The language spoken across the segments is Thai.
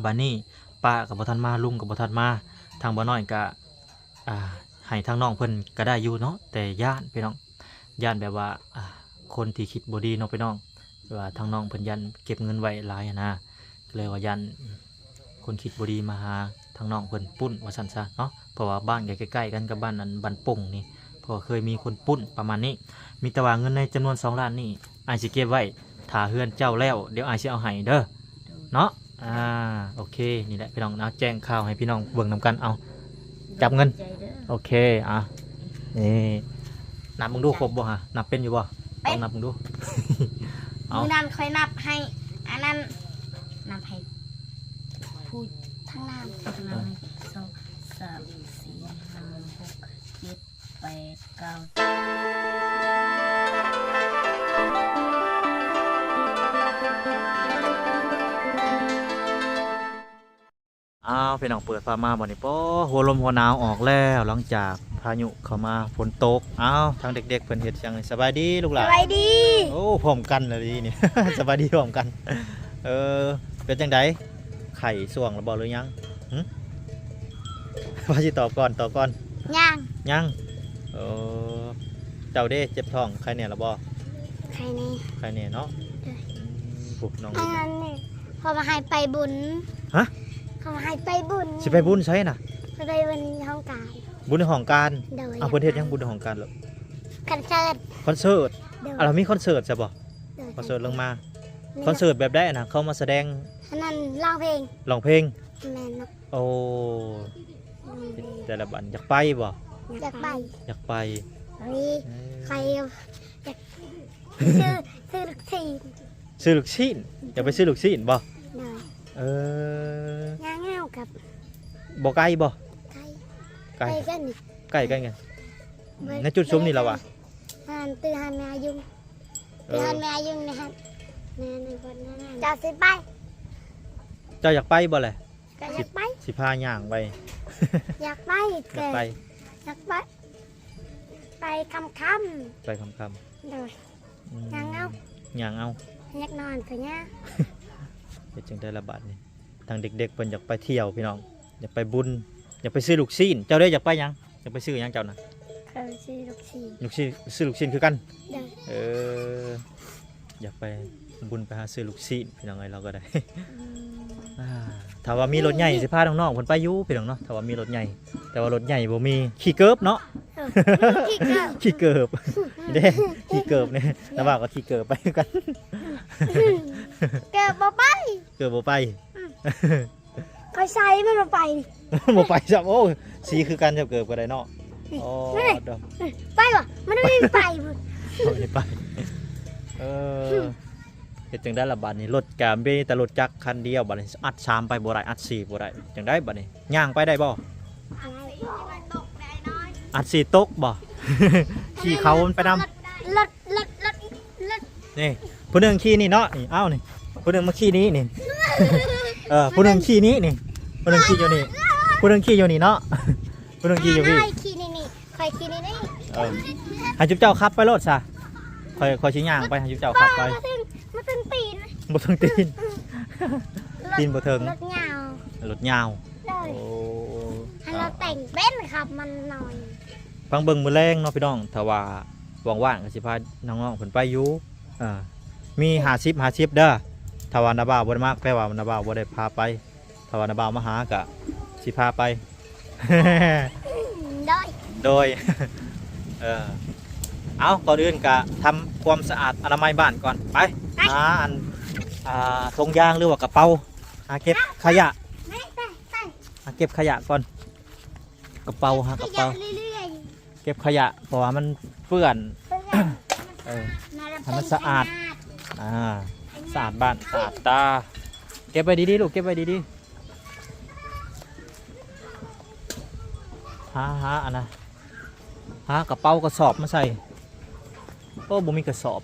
บัดนี้ป้ากับบ่ทันมาลุงกับบ่ทันมาทางบ่น้อยก็อ่าให้ทางน้องเพิ่นก็ได้อยู่เนาะแต่ย่านพี่น้องย่านแบบว่าคนที่คิดบ่ดีเนาะพี่น้องว่าทางน้องเพิ่นยันเก็บเงินไว้หลายนะก็เลยว่ายันคนคิดบ่ดีมาหาทางน้องเพิ่นปุ้นว่าซั่นซะเนาะเพราะว่าบ้านใกล้ๆกันกับบ้านนั้นบ้านป่งนี่เพราะเคยมีคนปุ้นประมาณนี้มีแต่ว่าเงินในจำนวน2 ล้านนี่อ้ายสิเก็บไว้ถ้าเฮือนเจ้าแล้วเดี๋ยวอ้ายสิเอาให้เด้อเนาะโอเคนี่แหละพี่น้องนะแจ้งข่าวให้พี่น้องเบิ่งนำกันเอาจับเงินโอเคนี่นับมึงดูครบบ่ฮะนับเป็นอยู่บ่ต้องนับมึงดู มือนั้นค่อยนับให้อันนั้นนับให้พูดทั้งน้ำนับให้2 3 4 5 6 7 8 พี่น้องเปิดฟ้ามาบ่นี่ป้อหัวลมหัวหนาวออกแล้วหลังจากพายุเข้ามาฝนตกทางเด็กๆเพิ่นเฮ็ดจังสบายดีลูกหลาน สบายดี โอ้พร้อมกันเลยดีนี่ สบายดีพร้อมกันเป็นจังไดไข่ส่วงแล้วบ่หรือยังว่าสิตอบก่อนย่าง ยังเจ้าเด้เจ็บท้องใครเนี่ยละบ่ ใครนี่ ใครเนี่ยเนาะปุ๊บน้อง อันนั้นนี่พอมาให้ไปบุญ ฮะ เขามาให้ไปบุญ สิไปบุญใช่น่ะ ไปบุญห้องกาย บุญในห้องการ โดย เพิ่นเฮ็ดยังบุญในห้องการเหรอ คอนเสิร์ต คอนเสิร์ต โดย เรามีคอนเสิร์ตใช่บ่ โดย คอนเสิร์ตลงมาคอนเสิร์ตแบบได้นะเขามาแสดง อันนั้นร้องเพลง ร้องเพลง แม่นก โอ้แต่ละบันอยากไปบ่ อยากไป อยากไป นี่ใครอยากซื้อลูกทีม ซื้อลูกชิ้นอยากไปซื้อลูกชิ้นบ่ โดย ง เงากับ บ่ไกลบ่ ใคร ไกล ไปกันนี่ ใกล้กันไงในจุดซุ้มนี่แล้ววะ ตือหันแม่ยุง เอ ตือ อ หันแม่ยุงนะครับแม่หนึ่งคนนั่นจะสิไป เจ้าอยากไปบ่แหละ ก็อยากไป สิพาย่างไป อยากไป อยาก เกิด ไป อยากไปไปคำ ไปคำ ๆโดย ๆ ย่างเอา ย่างเอา อยากนอนก็เนี่ย เฮ็ดจังได้ละบาดนี่ทางเด็กๆเพิ่นอยากไปเที่ยวพี่น้องอยากไปบุญอยากไปซื้อลูกชิ้นเจ้าได้อยากไปยังอยากไปซื้อยังเจ้าน่ะ เคยซื้อลูกชี ลูกชิ้นซื้อลูกชิ้นคือกัน โดย อยากไปบุญไปหาซื้อลูกชิ้นพี่น้องไงเราก็ได้ ถ้าว่ามีรถใหญ่สิพาน้องๆเพิ่นไปอยู่พี่น้องเนาะถ้าว่ามีรถใหญ่แต่ว่ารถใหญ่บ่มีขี่เกิบเนาะ ที่เกิด ขี่เกิบเด้ขี่เกิบเนี่ยระหว่างก็ขี่เกิบไปกัน เกิดบ่ไป เกิบบ่ไป คอยใส่มันบ่ไปนี่ บ่ไปจ้ะโอ้สีคือกันจะเกิบก็ได้เนาะอ๋อดอก ไปวะมันไม่ไปบุญ บ่ได้ไปเฮ็ดจังได้ละบัดนี้รถกะมีแต่รถจักรคันเดียวบัดนี้อัด3ไปบ่ได้อัด4บ่ได้จังได้บัดนี้ย่างไปได้บ่อัด4ตกบ่ ขี่เขามันไปนำ รถ นี่ผู้หนึ่งขี่นี่เนาะนี่เอ้านี่ผู้หนึ่งมาขี่นี้นี่ ผู้หนึ่งขี่นี้นี่ผู้หนึ่งขี่อยู่นี่ผู้หนึ่งขี่อยู่นี่เนาะ ผู้หนึ่งขี่อยู่พี่ ขี่นี่คอยขี่นี่ ให้จุ๊บเจ้าขับไปรถซะคอยชี้ย่างไปให้จุ๊บเจ้าขับไป มาถึงตีน บ่ถึงตีน ตีนบ่ถึง รถยาว รถยาว เลย โอ้ ให้เราแต่งเป็นขับมันหน่อย ฟังเบิ่งมื้อแรงเนาะพี่น้องถ้าว่าว่างๆก็สิพาน้องๆเพิ่นไปอยู่มี50เด้อถ้าว่านาบ่าวบ่ได้มาแปลว่านาบ่าวบ่ได้พาไปถ้าว่านาบ่าวมาหาก็สิพาไป ได้ โดย เอาก่อนอื่นก็ทำความสะอาดอนามัยบ้านก่อนไปหาอันทงยางหรือว่ากระเป๋าหาเก็บขยะหาเก็บขยะก่อนกระเป๋าหากระเป๋า เรื่อย เก็บขยะเพราะว่ามันเปื้อน ๆ ให้มันสะอาดสะอาดบ้านสะอาดตาเก็บไว้ดีๆลูกเก็บไว้ดีๆหาอันนะหากระเป๋ากระสอบมาใส่โอ้บ่มีกระสอบ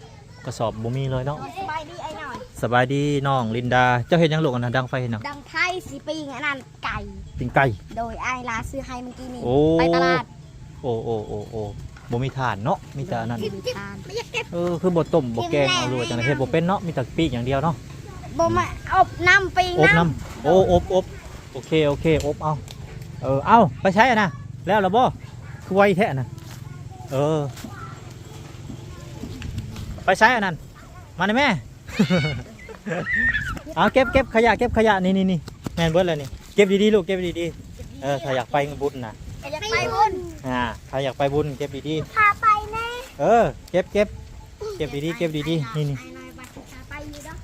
บ่มีเลยเนาะ สบายดีไอ้หน่อย สบายดีน้องลินดาเจ้าเห็นยังลูกอันนั้นดังไฟเห็นยัง ดังไทยสีปิงอันนั้นไก่ ปิ้งไก่ โดยไอ้ลาซื้อให้เมื่อกี้นี่ โอ้ ไปตลาด โอ้บ่มีถ่านเนาะมีแต่อันนั้น ทานไม่อยากเก็บ คือบ่ต้มบ่แกงเอาเลยจังได๋เฮ็ดบ่เป็นเนาะมีแต่ปิ้งอย่างเดียวเนาะ บ่มาอบน้ำปิง อบน้ น้ โอ้อบโอเคอบเอาเอาไปใช้อ่ะนะแล้วล่ะบ่คือไวแท้น่ะไปใช้อันนั้นมาได้แม่ เอาเก็บขยะนี่แม่นเบิดเลยนี่เก็บดีๆลูกเก็บดีๆถ้าอยากไปบุญนะ อยากไปบุญ ถ้าอยากไปบุญเก็บดี พาไปแน่ ๆเก็บดีๆนี่ไปอยู่ดอก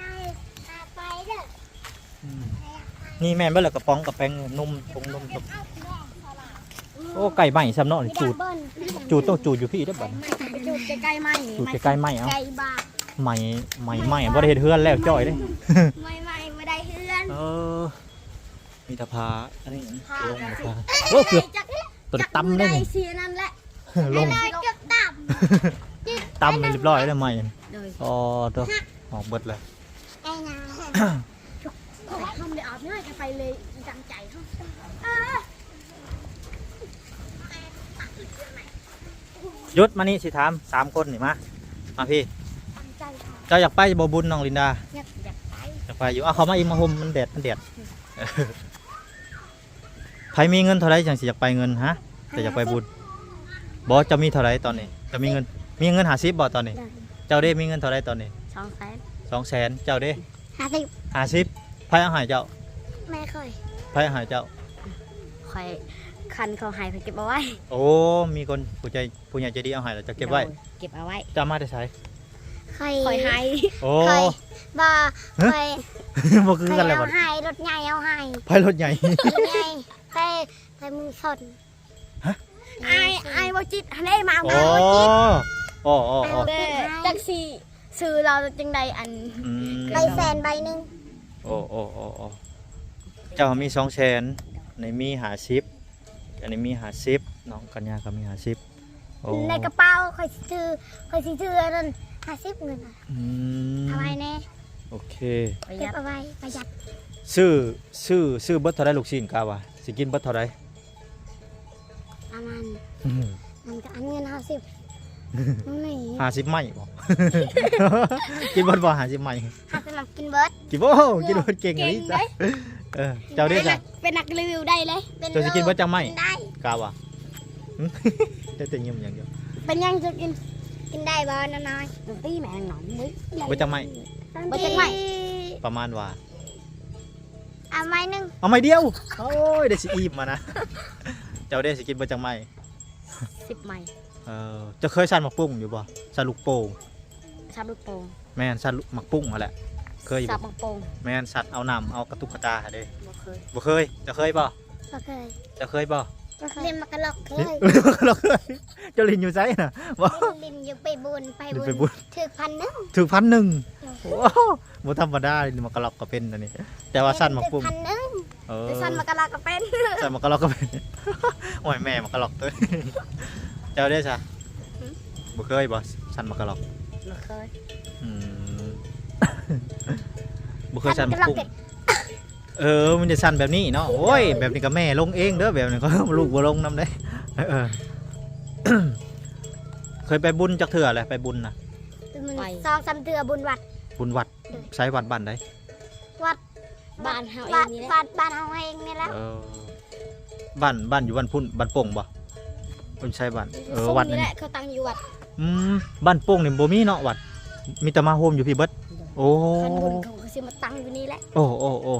นายพาไปเด้อ นี่แม่นเบิดเลยกระป๋องกับแป้งนุ่มตรงนุ่มตรงโอ้ไก่ใหม่ซ้ำเนาะนี่จูดต้องจูดอยู่พี่ได้อบัด จูดใกล้ๆไหม จูดใกล้ๆไหมเอา ไก่บา ใหม่บ่ได้เฮ็ดเฮือนแล้วจ้อยเด้ ไม่ได้เฮือน มีตะพาอันนี้ลงตะพาโอ้เกือบตัวตั้มได้ ไก่ นี่ เสียนั่นแหละ ลง เกือบต่ ตั้มเรียบร้อยแล้วใหม่ ำโดย ตัวออกเบิดเลย ไอ้นาทำเดี๋ยวอาบน้ำไปเลยจังใจเขา ยุดมานี่สิถาม3คนนี่มาพี่ ตั้งใจค่ะ เจ้าอยากไปบ่บุญน้องลินดา อยากไป อยากไปอยู่เขามาอีกมาห่มมันแดดใครมีเงินเท่าไรจังสิอยากไปเงินฮะแต่อยากไปบุญบอจะมีเท่าไรตอนนี้จะมีเงิน50บ่ตอนนี้ เจ้าได้มีเงินเท่าไรตอนนี้ 200,000เจ้าได้ 50ไผเอาให้เจ้า ไม่ค่อย ไผเอาให้เจ้า ค่อยคันเขาหายไปเก็บเอาไว้ โอ้มีคนผู้ใหญ่ใจดีเอาให้แล้วจะเก็บไว้ เก็บเอาไว้ จะมาได้ใช้ ค่อยให้ โอ้ บ่ค่อย บ่คือกันเลยบ่ ให้รถใหญ่เอาให้ ไผรถใหญ่ รถใหญ่ไปมือสดไอ้บ่จิตได้มา โอ้โอ้จักสิซื้อเราจังใดอันใบแสนใบนึง โอ้เจ้ามี200,000ในมี50อันนี้มี50น้องกัญญาก็มี50โอ้ ในกระเป๋าค่อยสิซื้อนั่น50เงินเอาไว้แน่ โอเค เก็บเอาไว้ประหยัด ซื้อเบิดเท่าไรลูกชิ้นกาวะสิกินเบิดเท่าไร ประมาณมันก็อันเงิน50นี่ 50ไม้บ่ กินเบิดบ่50ไม้ หาสำหรับกินเบิร์ด กินบ่กินเบิดเก่งอันนี้จ้ะเจ้าได้จ้ะ เป็นนักรีวิวได้เลย เจ้าสิกินเบิดจังไม้ ได้ กาวะได้แต่ยิ้มอย่างเดียว เป็นยังจะกินได้บ่น้อยๆตีแม่งหนอนมุ้ย เบิดจังไม้ บ่จังไหม ประมาณว่า เอาไม้นึง เอาไม้เดียวโอ้ยได้สิอิ่มมานะ เจ้าได้สิกินเบิดจังไม้ 10ไม้ จะเคยสั่นหมักปุ้งอยู่บ่สั่นลูกโป่ง ซับลูกโป่ง แม่นสั่นหมักปุ้งมาแหละเคยอยู่ ซับ บ่ ลูกโป่ง แม่นสัตว์เอาน้ำเอากระตุกกระตาเด้ บ่เคย บ่เคยจะเคยบ่ บ่เคย จะเคยบ่ เล่นมากระลอกเคย เราเคยเจ้าลินอยู่ไสน่ะบ่ เล่นอยู่ไปบุญ ไปบุญ ถือ1,000 ถึง1,000ว้าวบ่ธรรมดาลินมากระลอกก็เป็นอันนี้แต่ว่าสั่นหมักปุ้ง 1,000 เออ แต่สั่นมากระลอกก็เป็น สั่นหมากระลอกก็เป็น โอ้ยแม่หมากระลอกตัวเจ้าได้ซะบ่เคยบ่สั่นหมากระลอก บ่เคย อืม บ่เคยสั่นหมากปุ้งมันจะสั่นแบบนี้เนาะโอ้ยแบบนี้ก็แม่ลงเองเด้อแบบนี้ก็ ลูกบ่ลงนำได้ เคยไปบุญจักเถื่ออะไรไปบุญนะ ไป2-3เทื่อบุญวัด บุญวัดใช้วัดบ้านใด วัดบ้านเฮาเองนี่แหละบ้านเฮาเองนี่แหละ บ้านอยู่บ้านพุ่นบ้านโป่งบ่เพิ่นใช้บ้านวัด นี่ นี่ แหละเขาตั้งอยู่วัด บ้านโป่งนี่บ่มีเนาะวัดมีแต่มาโฮมอยู่พี่เบิดโอ้ คันบุญเขาก็สิมาตั้งอยู่นี่แหละ โอ้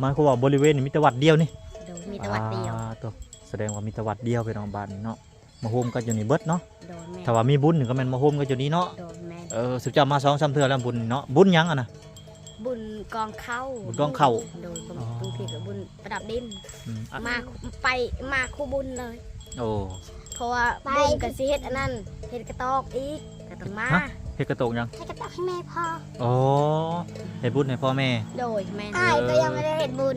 หมายความว่าบริเวณนี่มีแต่วัดเดียวนี่ โดยมีแต่วัดเดียว ตัวแสดงว่ามีแต่วัดเดียวไปน้องบ้านนี่เนาะมาโฮมกันอยู่นี่เบิดเนาะ โดยแม่ ถ้าว่ามีบุญนี่ก็แม่นมาโฮมกันอยู่นี่เนาะ โดยแม่ สุเจ้ามา2-3เทื่อแล้วบุญนี่เนาะบุญหยังอ่ะนะ บุญกองเข้า บุญกองเข้า โดยบางทีก็บุญประดับดิน อ่ะ มาคู่บุญเลย โอ้ เพราะว่าบุญกับสิเฮ็ดอันนั้นเฮ็ดกระตอกอีกก็ต้องมา ฮะ เฮ็ดกระโตกยัง ให้กระตอกให้แม่พ่อ โอ้เฮ็ดบุญให้พ่อแม่ โดยแม่อ้ายก็ยังไม่ได้เฮ็ดบุญ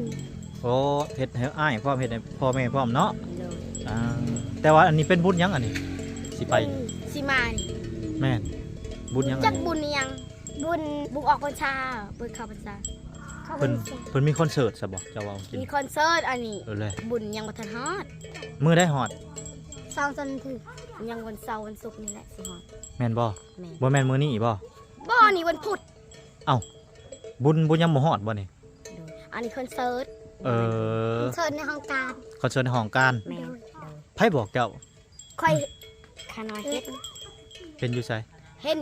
โอ้เฮ็ดให้อ้ายพร้อมเฮ็ดให้พ่อแม่พร้อมเนาะ โดย แต่ว่าอันนี้เป็นบุญหยังอันนี้สิไป สิมานี่ แม่นบุญหยัง จั อั ก นนี้ บุญนี่ยังบุญออกพรรษาบุญเข้าพรรษา เพิ่นมีคอนเสิร์ตซะบ่เจ้าว่ากิน มีคอนเสิร์ตอันนี้ เลย บุญยังบ่ทันฮอด มื้อได้ฮอด 2 จนถึงยังวันเสาร์วันศุกร์นี่แหละสิฮอด แม่นบ่ แม่ บ่แม่นมื้อนี้บ่ บ่นี่วันพุธ บุญยังบ่ฮอดบ่นี่ โดย อันนี้คอนเสิร์ต เออ คอนเสิร์ตในห้องการ คอนเสิร์ตในห้องการ แม่ ไผบอกเจ้า ค่อยขาน้อยเห็น เป็นอยู่ไส เห็น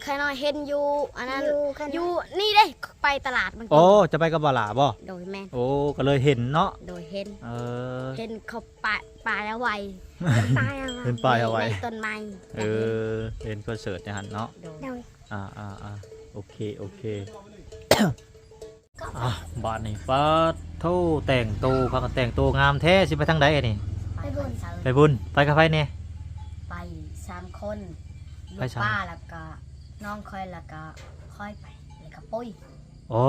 ขาน้อยเห็นอยู่อันนั้นอยู่นี่เด้ไปตลาดมัน โอ้จะไปกับบ่หล่าบ่ โดยแม่น โอ้ก็เลยเห็นเนาะ โดยเห็น เออ เห็นเขาปลาเอาไว้ปลาเอาไว้ เห็นปลาเอาไว้ ในต้นไม้ เออเห็นคอนเสิร์ตในหันเนาะ โดย โอเคโอเค อ่ะบาดนี่ฟ้าโทแต่งโตพากันแต่งโตงามแท้สิไปทางใดอันนี้ ไปบุญเสิร์ต ไปบุญไปกับไผเนี่ย ไป3 คนลู ไป ก สาม ป้าแล้วก็น้องค่อยแล้วก็ค่อยไปแล้วก็ปุ้ย โอ้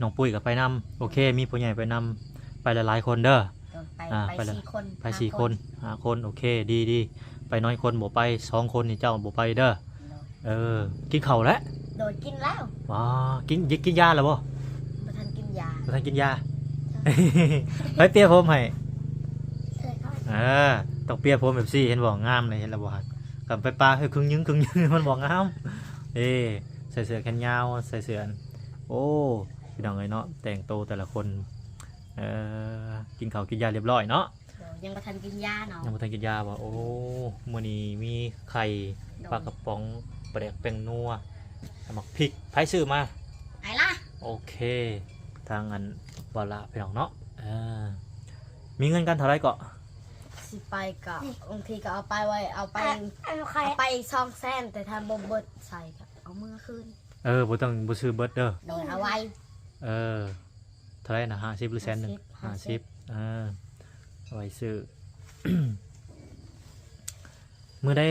น้องปุ้ยกับไปนำโอเค มีผู้ใหญ่ไปนำไปหลายๆคนเด้อ โดยไป ไปเลย 4 คน ไป4 คน5 คนโอเคดีไปน้อยคนบ่ไป2 คนนี่เจ้าบ่ไปเด้อ โดย เออกินข้าวแล้ว โดยกินแล้ว ว้ากินยาแล้วบ่ บ่ทันกินยา บ่ทันกินยา ไปเปียผมให้เออต้องเปียผมแบบซี่เห็นบ่งามเลยเห็นแล้วบ่ครับกลับไปปลาให้ครึ่งยึง มันบ่งามใส่เสื้อแขนยาวใส่เสื้ออันโอ้พี่น้องเอ้ยเนาะแต่งโตวแต่ละคนกินข้าวกินยาเรียบร้อยเนาะ โดยยังบ่ทันกินยาเนาะ ยังบ่ทันกินยาบ่โอ้มื้อนี้มีไข่ปลากระป๋องปลาแดกแป้งนัวหมักพริกไผซื้อมา ไหนล่ะ โอเคทางอันบอลละพี่น้องเนาะมีเงินกันเท่าไรก็ สิไปก็บางทีก็เอาไปไว้เอาไป200,000แต่ถ้าบ่เบิดใส่ก็เอามือคืน บ่ต้องบ่ซื้อเบิดเด้อ โดยเอาไว้ เท่าไรนะ50หรือ100,000 50เอาไว้ซื้อ มื้อได้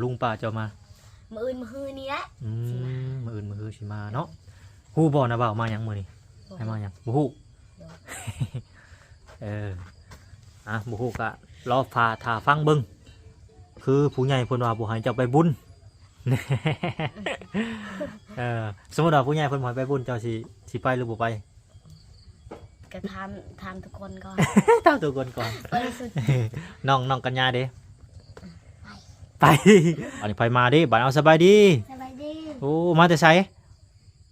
ลุงป้าเจ้ามา มื้ออื่นมื้อนี้แหละ มื้ออื่นมื้อสิมาเนาะฮู้บ่นะบ่าวมาหยังมื้อนี้ให้มาหยังบ่ฮู้ บ่ฮู้ก็รอถ้าฟังเบิ่งคือผู้ใหญ่เพิ่นว่าบ่ให้เจ้าไปบุญ สมมุติว่าผู้ใหญ่เพิ่นบ่ให้ไปบุญเจ้าสิไปหรือบ่ไป ก็ถามทุกคนก่อน ถามทุกคนก่อน บริสุทธิ์ น้องกัญญาเด้ไปอันนี้ไปมาเด้บ้านเอาสบายดี สบายดี โอ้มาแต่ไส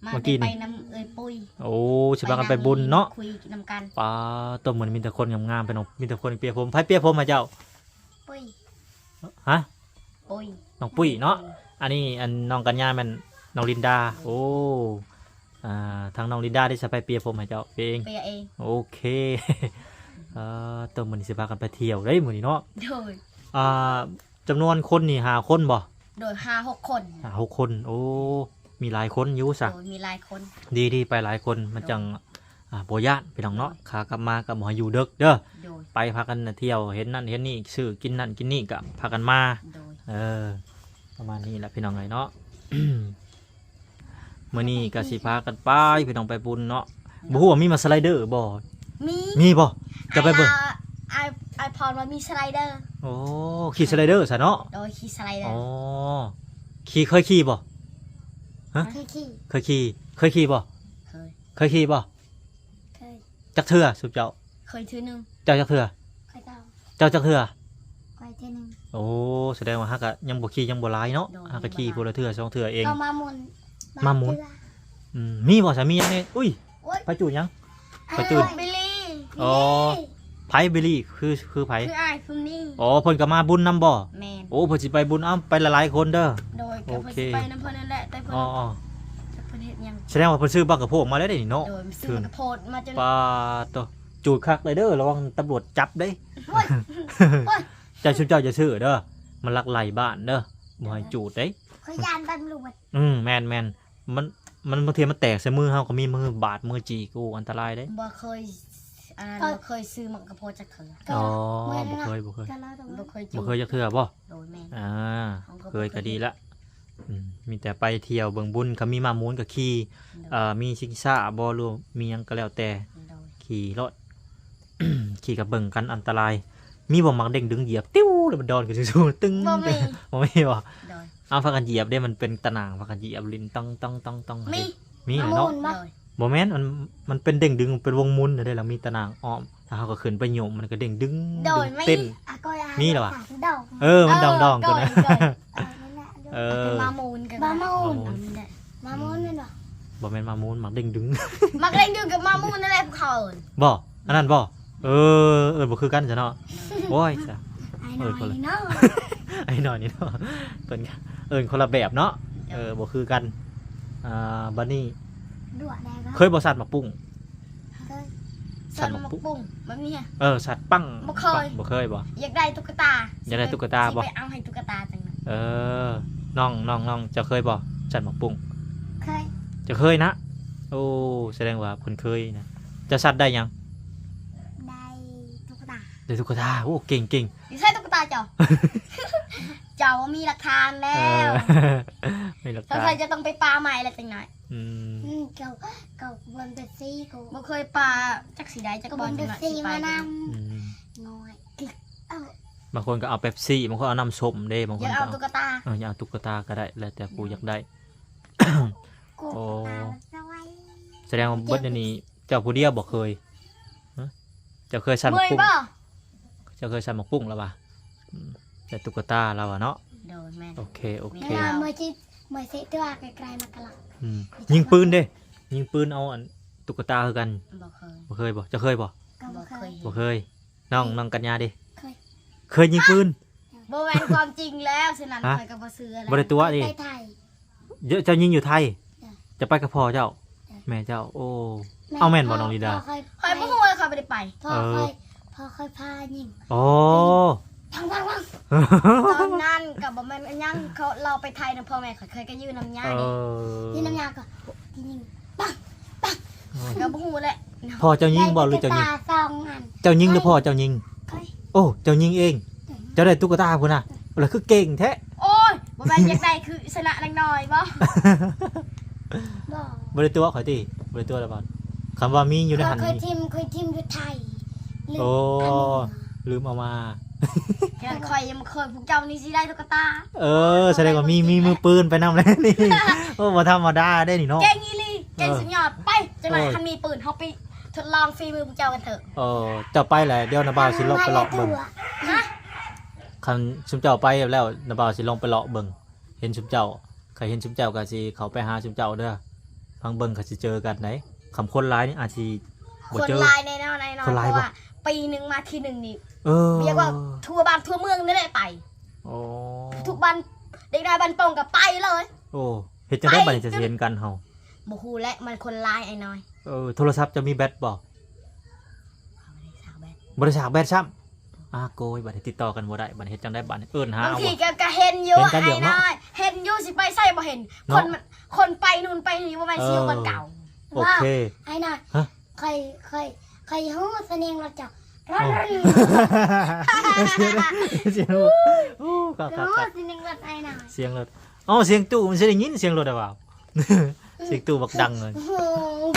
มา เมื่อกี้นี่ ไปน้ำปุ้ย โอ้สิพากันไปบุญเนาะ คุยนำกัน ปาตัวเหมือนมีแต่คนงามๆไปเนาะมีแต่คนเปียผมไผเปียผมมาเจ้า ปุ้ย ฮะ ปุ้ย น้องปุ้ยเนาะอันนี้อันน้องกัญญาแม่นน้องลินดาโอ้ทางน้องลินดาได้จะไปเปียผมให้เจ้าเอง เปียเอง โอเค ตัวเหมือนสิพากันไปเที่ยวได้เหมือนนี้เนาะ โดย จำนวนคนนี่5 คนบ่ โดย5-6 คน 6 คนโอ้มีหลายคนอยู่ซะ โดยมีหลายคน ดีไปหลายคนมันจังบ่ย่านพี่น้องเนาะขากลับมากับหมออยู่เด้อเด้อ โดย ไปพากันเที่ยวเห็นนั่นเห็นนี่ซื้อกินนั่นกินนี่ก็พากันมา โดย ประมาณนี้แหละพี่น้องเนาะ มื้อนี้ก็สิพากันไปพี่น้องไปบุญเนาะบ่ฮู้ว่ามีมาสไลเดอร์บ่ มี บ่จะไปเบิ่ง ไอพรว่ามีสไลเดอร์ โอ้ขี่สไลเดอร์ซะเนาะ โดยขี่สไลเดอ อ๋อ ร์ เคยขี่บ่ เคยขี่ เคยขี่บ่ เคย เคยขี่บ่ เคย จักเทื่อสุบเจ้า เคยถือหนึ่ง เจ้าจักเทื่อ เคยเจ้า เจ้าจักเทื่อ เคยถือหนึ่ง โอ้แสดงว่าฮักก็ยังบ่ขี่ยังบ่หลายเนาะ โดน ฮักก็ขี่คนละเทื่อสองเทื่อเอง ก็มาหมุน มาหมุน มีบ่สามียังนี่อุ้ย โอ๊ย ไปจูดยัง ไป ไป จู จู ด ดบิลลี่ อ๋อ ไผบิลลี่คือไผ คือไอ้พึ่งนี่ อ๋อเพิ่นก็มาบุญนำบ่ แมน โอ้เพิ่นสิไปบุญไปหลายๆคนเด้อ โดยกับ โอ เพิ่น เค สิไปน้ำเพิ่นนั่นแหละแต่เพิ่น อ๋อ เพิ่นเฮ็ดหยัง แสดงว่าเพิ่นซื้อบักกระโพกมาแล้วได้นี่เนาะ โดยซื้อกระโพดมาจน ปาตัวจูดคักเลยเด้อระวังตำรวจจับเด้ โอ๊ยโอ๊ย เจ้าชุบเจ้าจะซื้อเด้อมันลักไล่บ้านเด้อบ่ให้จูดเด้ ขยานตำรวจ แม่นมันบางทีมันแตกใส่มือเฮาก็มีมือบาดมือจีกูอันตรายเด้ บ่เคยอันนั้นบ่เคยซื้อมังกระโพดจากเธอ อ๋อบ่เคย บ่เคยจู บ่ ด เคยจักเทื่อบ่ โดยแม่น เคยก็ดีละมีแต่ไปเที่ยวเบิ่งบุญก็มีมามูนกับขี่มีชิงช้าบ่หรือมีหยังก็แล้วแต่ โดย ขี่รถ ขี่กับเบิ่งกันอันตราย มีบ่มักเด้งดึงเหยียบติ้วแล้วมันดอนกันสู้ๆตึ้ง บ่มี บ่มีบ่ โดย เอาพากันเหยียบได้มันเป็นตะนางพากันเหยียบลิ้นต้อง มี มีแหละเนาะ โดย บ่แม่นมันเป็นเด้งดึงเป็นวงมุนได้แล้วมีตะนางอ้อมถ้าเฮาก็ขึ้นไปโยมมันก็เด้งดึง โดยไม่ เต้น มีเหรอวะ มันดองๆตัวนะ โดย เอ เป็น อ มามูนกัน มามูน มามูนเป็นบ่ มามูน มามูนเป็นบ่ เออ บ่แม่นมามูนหมักเด้งดึง มักเล่นดึงกับมามูนนั่นแหละพวกเขาเอิ้น บ่อันนั้นบ่บ่คือกันจ้ะเนาะโอ้ยจ้ะ ไอ้น้อยเนาะ ไอ้หน่อยนี่เนาะเพิ่นคนละแบบเนาะบ่คือกันบัดนี้ ดัวแดง เคยบ่สัตว์หมักปุ้ง เคย สั สั ต น ว์ ห ห ม ม ก กปุ้ ปุ้ ง งแบบนี้ไง สัตว์ปัง บ่เคย บ่เคยบ่ อยากได้ตุ๊กตา อยากได้ตุ๊กตาบ่ สิไปเอาให้ตุ๊กตาจังนั้น น้องจะเคยบ่สัตว์หมักปุ้ง เคย จะเคยนะโอ้แสดงว่าเพิ่นเคยนะจะสัตว์ได้ยัง ได้ตุ๊กตา ได้ตุ๊กตาโอ้เก่ง ดิใช่ตุ๊กตาเจ้า เจ้ามีหลักฐานแล้ว ไม่หลัก สง ฐา สั น ยจะต้องไปปลาใหม่แล้วจังหน่อย อืม เก่าบนเบสซี่กู บ่เคยปลาจักสีใดจัก ก็ บบ อล นเบ จัง ส หน่อย ซี่ สิไป มาน อืม ำน้อย บางคนก็เอาเป๊ปซี่บางคนเอาน้ำส้มเด้บางค อน ยาก ก็ เอาตุ๊กตา อยากเอาตุ๊กตาก็ได้แล้วแต่กูอยากได้ กู โอ้ ตาสวัย แสดงว่าเบิดอันนี้เจ้าผู้เดียวบ่เคยฮะเจ้าเคยสั่นหม เมื่ ก อย ปุ้ง บ่ เจ้าเคยสั่นหมกปุ้งแล้วป่ะอืมแต่ตุ๊กตาเราอะเนาะ โดนแม่น โอเค เวลาเมื่อจีเมื่อสิตัวไกลๆมากระลัก อืมยิงปืนเด้ยิงปืนเอาอันตุ๊กตาคือกัน บ่เคย บ่เคยบ่เจ้าเคยบ่ ก็ บ่ บ่ เค เค ย ย บ่เคยน้องกัญญาดิ เคย เคยยิงปืน บ่แม่นความจริงแล้วฉะนั้น ฮะ เคยก็บ่เชื่อแล้ว บ่ได้ตัวดิ ไปไทย เจ้ายิงอยู่ไทย จ้ะ จะไปกับพ่อเจ้า จ้ะ แม่เจ้า โอ้ เอาแม่นบ่น้องลีดา พ่อเคย เคยบ่ฮู้ว่าเขาบ่ได้ไป พ่อเคยพายิง โอ้ ทัง ตอนนั้นก็บ่แม่นอันยังเขาเราไปไทยนะพ่อแม่เคยก็ยืนน้ำยา เอ นี่ ยิงน้ำยาก็ยิง ก็บ่ฮู้แหละ พ่อเจ้ายิงบ่หรือเจ้ายิง ได้ตุ๊กตา2 อัน เจ้ายิงหรือพ่อเจ้ายิง เคย โอ้ เจ้ายิงเอง เจ้าได้ตุ๊กตาพุ่นน่ะแล้วคือเก่งแท้ โอ้ยบ่แม่นอยากได้คือชนะเล็กน้อยบ่ บ่ บ่ได้ตัวข่อยติบ่ได้ตัวแล้วบ่คำว่ามีอยู่ในหัน เคย นี่ ทีมอยู่ไทยลืม โอ้ อันนี้ ลืมเอามา แค่คอยยังบ่เคยพวกเจ้านี่สิได้ตุ๊กตา แสดงว่ามีมือปืนไปนำแล้วนี่ โอ้บ่ธรรมดาได้นี่เนาะ เก่งอีหลีเก่งสุดยอดไปจังไหน เออ คันมีปืนเฮาไปทดลองฝีมือพวกเจ้ากันเถอะ เจ้าไปแหละเดี๋ยวนาบ่าวสิลงไปเลาะเบิ่ง ฮะ คันชุมเจ้าไปแล้วนาบ่าวสิลงไปเลาะเบิ่งเห็นชุมเจ้าใครเห็นชุมเจ้าก็สิเข้าไปหาชุมเจ้าเด้อพังเบิ่งก็สิเจอกันไหนคำคนร้ายนี่อาจสิ ค บ่ น เจอ ลายแน่นอนเพ คนลาย ราะ บ่ ว่าปีหนึงมาทีหนึงนี่ เออ เรียกว่าทั่วบ้านทั่วเมืองนี่แหละไป โอ้ ทุกบ้านเด็กได้บ้านโป่งก็ไปเลย โอ้เฮ็ดจังได๋บัดนี้จะสิเห็นกันเฮา บ่ฮู้และมันคนลายไอ้น้อย โทรศัพท์จะมีแบตบ่ สาวแบด บ่ได้ฉากแบตซ้ำโกยบัดนี้ติดต่อกันบ่ได้บัดนี้เฮ็ดจังได๋บัดนี้เอิ้นหา บาง เอา ที บ่ ก็เห็นอยู่ เห็นกันเดี๋ ไอ้ ยวเนาะ น้อยเห็นอยู่สิไปใส่บ่เห็น เนาะ คนไปนู่นไปนี่บ่แม่นสิอยู่บ้านเก่า โอเค ไอ้น่ะ ฮะ เคยฮู้เสน่ห์เราจักร้ อ๋ อ อ เสียงโอ้คัก ฮู้ ๆ เสน่ห์เราไอ้น่ะ ๆเสียงรถเสียงตู้มันสิได้ยินเสียงรถได้เปล่า เสียงตู้บักดังเลย โอ้โห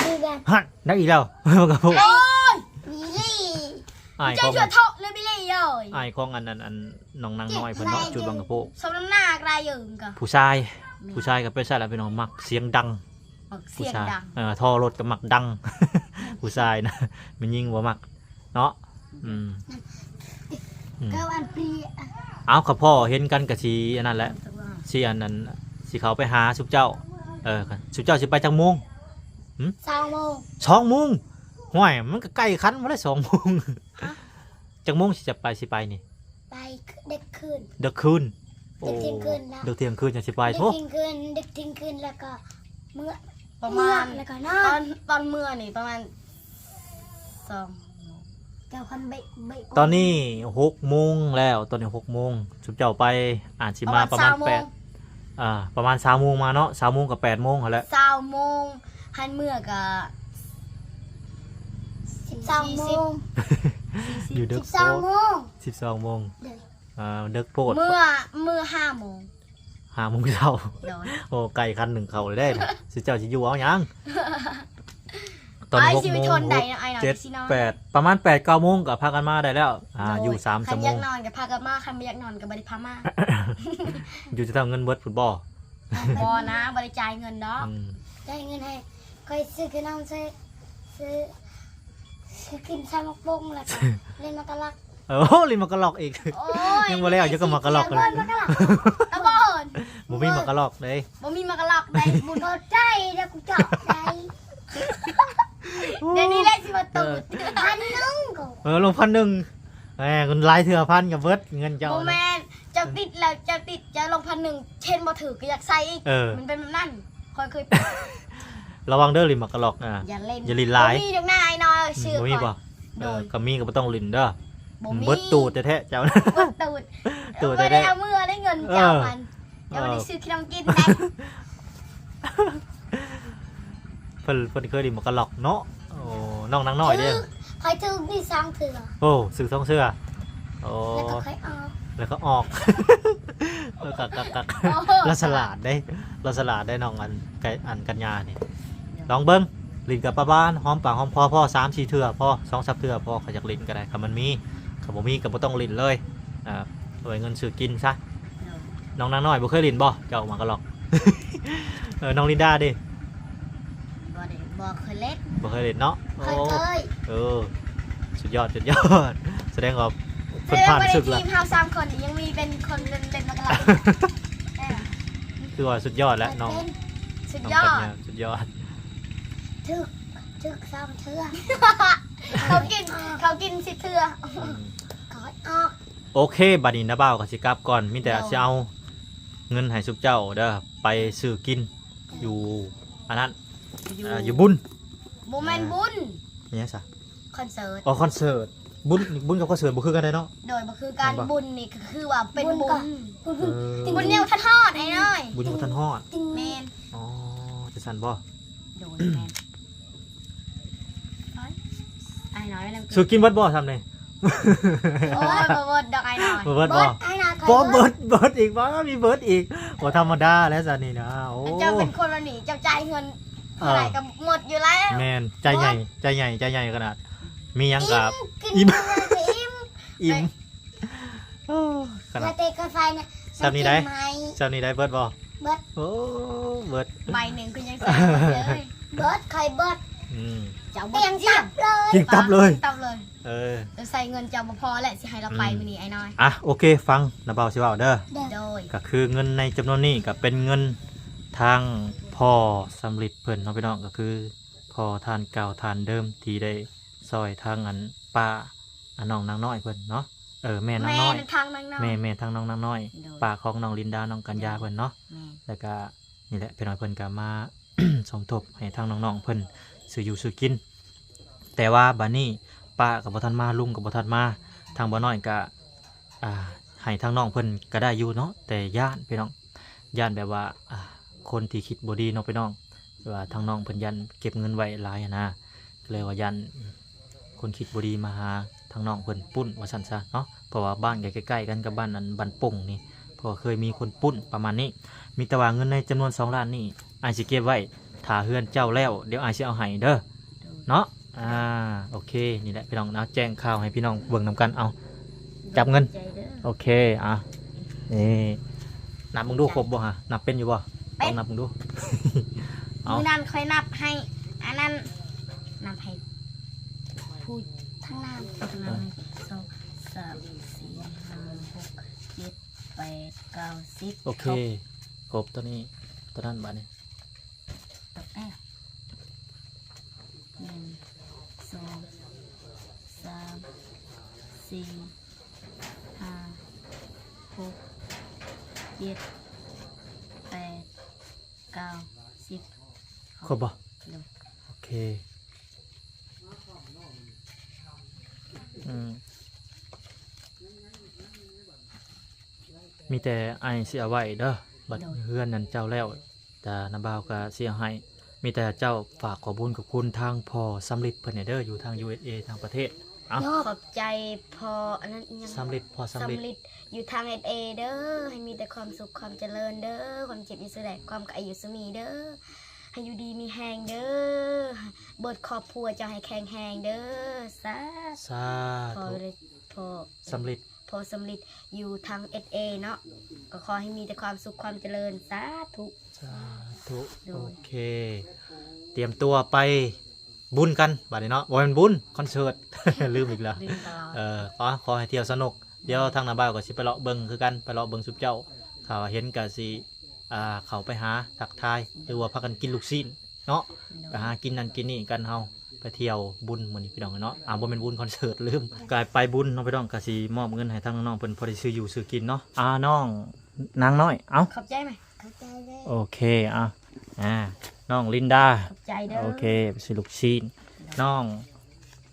คือแบบ ฮะได้อีกแล้วมันก็พูด โอ้ย มีลี่ อาย ใจ ของ ชั่วเทาะเลยไม่เลยเอ้ย อายของอันน้องนางน้อยเพิ่นเนาะจุดบังกะโพก สมน้ำหน้ากลายยืงก็ ผู้ชายก็เป็นชายแล้วเป็นน้องมักเสียงดัง เสี ผู้ ยง ชาย ดัง ท่อรถก็มักดัง ผู้ชายนะมันยิ่งบ่มักเนาะอืม ก็อันปรี เอากับพ่อเห็นกันก็สิอันนั้นแหละสิอันนั้นสิเขาไปหาสุบเจ้าสุบเจ้าสิไปจังโมง 2 โมง 2 โมงห่วยมันก็ใกล้คันบ่ได้2 โมงจังโมงสิจะไปนี่ ไปเด็กคืน เด็กคืน เด็กเที่ยงคืนแล้ว เด็กเที่ยงคืนจะสิไป เด็ก โทษ เที่ยงคืนเด็กเที่ยงคืนแล้วก็เมื่อ ประมาณ แล้วก็น ต อ อน นตอนเมื่อนี่ประมาณ2 เจ้าคนเบะ ตอนนี้6 โมงแล้วตอนนี้6 โมงสุบเจ้าไปอาจสิมาประมาณ8ประมาณ3 โมงมาเนาะ3 โมงกับ8 โมงหั่นแหละ 20 โมงหันเมื่อก็ 12 โมง อยู่เด็กโพ 12 โมง 12 โมง เด้อ เด็กโพด เมื่อ5 โมง 5 โมงเช้า โดน โอ้ไก่คันหนึ่งเขาเลยได้นะสิเจ้าสิอยู่เอาหยังตอน ไอ้ 6 สิ โม ไป ง ทนใดนะไอ้น้อยสินอน 7 8ประมาณ8 9 โมงก็พากันมาได้แล้วอยู่3 คั ชั่ น วโม อยาง กนอนกับพากันมาคันไม่อยากนอนกับบริพามา อยู่จะทำเงินเบิดฟุตบอล บอนะบริจายเงินเนาะ ได้เงินให้เคยซื้อขนมซื้อกินซามกบงแล้วก็เล่นมากระลัก ลินมากระลอกอีก โอ้ย ยังบ่แล้วยังก็มากระลอกกัน เล่นมากระลัก แล้วบอล บ่มีหมากกะลอกเลย บ่มีมากระลอกได้บุญ พอใจแล้วกูจับได้ เดี๋ยวนี้ได้สิมาตูด พันหนึงก็ ลง1,000แหมคุณหลายเทื่อพันกับเบิดเงินเจ้า โมแมนเจ้าติดแล้วเจ้าติดจะลง1,000เช่นบ่ถือก็อยากใส่อีก เออ มันเป็นแบบนั้นคอยเคย ระวังเด้อลินหมากกะลอกอ่ะ อย่าเล่น อย่าลิ้นร้าย บ่มีดอกหน้าไอ้น้อยเชื่อ บ่มี ก่ บ่ อนโดย ก็มีก็บ่ต้องลิ้นเด้อ บ่มี เบิดตูดแท้ๆเจ้า เบิดตูด ตูด ไม่ ได้ ได้เอามือได้เงินเจ้ามันเจ้าไม่ได้ซื้อขนมกินได้ เพิ่นเคยลิ้นหมากกะลอกเนาะโอ้น้องนางน้อยเด้อ คอยถือนี่สองเถื่อ โอ้ซื้อ2เสื้อโอ้ แล้วก็ค่อยออก แล้วก็ออก กัก โอ้โห เราฉลาดได้เราฉลาดได้น้องอันกัญญานี่ลองเบิ้งลิ้นกับป้าบ้านหอมปากหอมพ่อ3-4เทื่อพ่อ2-3เทื่อพ่อเขาอยากลิ้นก็ได้คำมันมีคำบ่มีก็บ่ต้องลิ้นเลยโดยเงินซื้อกินซะน้องนางน้อยบ่เคยลิ้นบ่เจ้ามาก็หรอก น้องลินดาดิ บ่ได้บ่เคยเล่น บ่เคยลิ้นเนาะ เค โอ้ ย สุดยอดแสดงว่าเพิ่นผ่านศึก ที แล้ว มเฮา3คนยังมีเป็นคนเล่นมากระลา คือว่าสุดยอดแล้วน้อง สุด น้อง ยอ กัญ ด ญาสุดยอด ถึกสองเถื่อ เขากินสิเทื่อ คอยออก โอเคบัดนี้นะบ่าวก็สิกลับก่อนมีแต่สิเอาเงินให้สุกเจ้าเด้อไปซื้อกินอยู่อันนั้นอยู่บุญ โมเมนบุญ เนี่ยซะ คอนเสิร์ต อ๋อคอนเสิร์ตบุญกับคอนเสิร์ตบ่คือกันได้เนาะ โดยบ่คือการบุญนี่ก็คือว่าเป็นบุญ บุญ เออ บุญเนี่ยทัดทอดไอ้น้อย บุญของท่านฮอด ติง แมน อ๋อจะสั่นบ่ โดยแมนไอ้น้อยแล้ว ซื้อกินเบิดบ่ทำเลย โอ้ยบ่เบิดดอกไอ้น้อย เบิด เบิ บ่ ดไอ้นาคอย บ่เบิดอีกบ่มีเบิดอีกบ่ธรรมดาแล้วซะนี่นะโอ้ เจ้าเป็นคนละหนีเจ้าจ่ายเงินเท่าไหร่ก็หมดอยู่แล้ว แม่นใจใหญ่ขนาดมีหยังกับ กิน อิ่ม อิ่ม อิ่มโอ้ข ก นา ระ ด เตกกระไฟเนี่ย ซ้ำนี่ได้ กิไหม เจ้านี่ได้เบิดบ่ เบิด โอ้เบิด ใบหนึ่งก็ยังใส่เลย เบิดใครเบิด อืม เจ้า เตียงตับเลย ยิงตับเลย ตับเลย เออ จะใส่เงินเจ้าบ่พอแหละสิให้เราไปมื้อนี้ไอ้น้อย อ่ะโอเคฟังนะเบาสิเว้าเด้อ เด้อ โดย ก็คือเงินในจำนวนนี้ก็เป็นเงินทางพ่อสำลิดเพิ่นเนาะพี่น้องก็คือพ่อทานเก่าทานเดิมที่ได้ซอยทางอันป้าอันน้องนางน้อยเพิ่นเนาะแม่นาง แม่ น้อย ทางนางน้อย แม่ทางน้องนางน้อย โดย ป้าของน้องลินดาน้องกัญญาเพิ่นเนาะ แม่ แล้วก็นี่แหละพี่น้อยเพิ่นก็มา สมทบให้ทางน้องๆเพิ่นซื้ออยู่ซื้อกิน แต่ว่าบัดนี้ป้ากับบ่ทันมาลุงกับบ่ทันมาทางบ่น้อยก็ให้ทางน้องเพิ่นก็ได้อยู่เนาะแต่ย่านพี่น้องย่านแบบว่าคนที่คิดบ่ดีเนาะพี่น้องว่าทางน้องเพิ่นยันเก็บเงินไว้หลายอะนะก็เลยว่ายันคนคิดบ่ดีมาหาทางน้องเพิ่นปุ้นว่าซั่นซะเนาะเพราะว่าบ้านใกล้ๆกันกับบ้านอันบ้านป่งนี่เพราะว่าเคยมีคนปุ้นประมาณนี้ มีแต่ว่าเงินในจำนวน2ล้านนี่อายสิเก็บไว้ถ้าเฮือนเจ้าแล้วเดี๋ยวอายสิเอาให้เด้อเนาะโอเคนี่แหละพี่น้องนะแจ้งข่าวให้พี่น้องเบิ่งนำกันเอาจับเงิน ใจเด้อ โอเคนี่นับมึงดูครบบ่ฮะนับเป็นอยู่บ่ลองนับมึงดู เอา มื้อนั้นค่อยนับให้อันนั้นนับให้ผู้ ทั้งน้ ประมาณ2 3 4 5 6 7 8 9 10 โอเคครบตัวนี้ตัวนั้นบัดนี้ ตกแอบ1 2 3 4 5 6 7 8 9 10 ครบบ่ เดี๋ยว โอเคมีแต่ไอายสิเอาไว้เด้อบัดเฮือนนั้นเจ้าแล้วแต่น้าบ่าวก็สิเอาให้มีแต่เจ้าฝากขอบุญกับคุณทางพ่อสำลิดเพิ่นเนี่ยเด้ออยู่ทาง USA ทางประเทศ ำยอ ขอบใจพออันนั้นอีกยัง สำลิดพ่อสำลิด สำลิดอยู่ทางเอเด้อให้มีแต่ความสุขความเจริญเด้อความเจ็บอยู่สลายความกระอยู่สมีเด้อให้อยู่ดีมีแหงเด้อเบิดครอบครัวเจะให้แข็งแหงเด้อสา สา พอ ธุ เลยพอ สำลิด พอสำลิดอยู่ทางเนาะก็ขอให้มีแต่ความสุขความเจริญสาธุ สาธุ โดย โอเค เตรียมตัวไปบุญกันบัดนี้เนาะบ่แม่นบุญคอนเสิร์ต ลืมอีกแล้ว ลืมตลอด ขอให้เที่ยวสนุกเดี๋ยวทางน้าบ่าวก็สิไปเลาะเบิ่งคือกันไปเลาะเบิ่งสุบเจ้าข่าวว่าเห็นก็สิ เขาไปหาทักทายหรือว่าพากันกินลูกชิ้นเนาะไปหากินนั่นกินนี่กันเฮาไปเที่ยวบุญมื้อนี้พี่น้องเนาะบ่แม่นบุญคอนเสิร์ตลืมกายไปบุญเนาะพี่น้องก็สิมอบเงินให้ทางน้องๆเพิ่นพอได้ซื้ออยู่ซื้อกินเนาะน้องนางน้อยเอ้า ขอบใจไหม เข้าใจเลย โอเคน้องลินดา ขอบใจเด้อ โอเคไปซื้อลูกชิ้นน้อง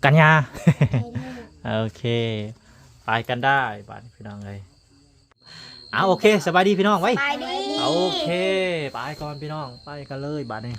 กัญญา เห็นเลย โอเคไปกันได้บ้านพี่น้องเลยโอเคสบายดีพี่น้องไว้ ไปดี โอเคไปก่อนพี่น้องไปกันเลยบ้านนี้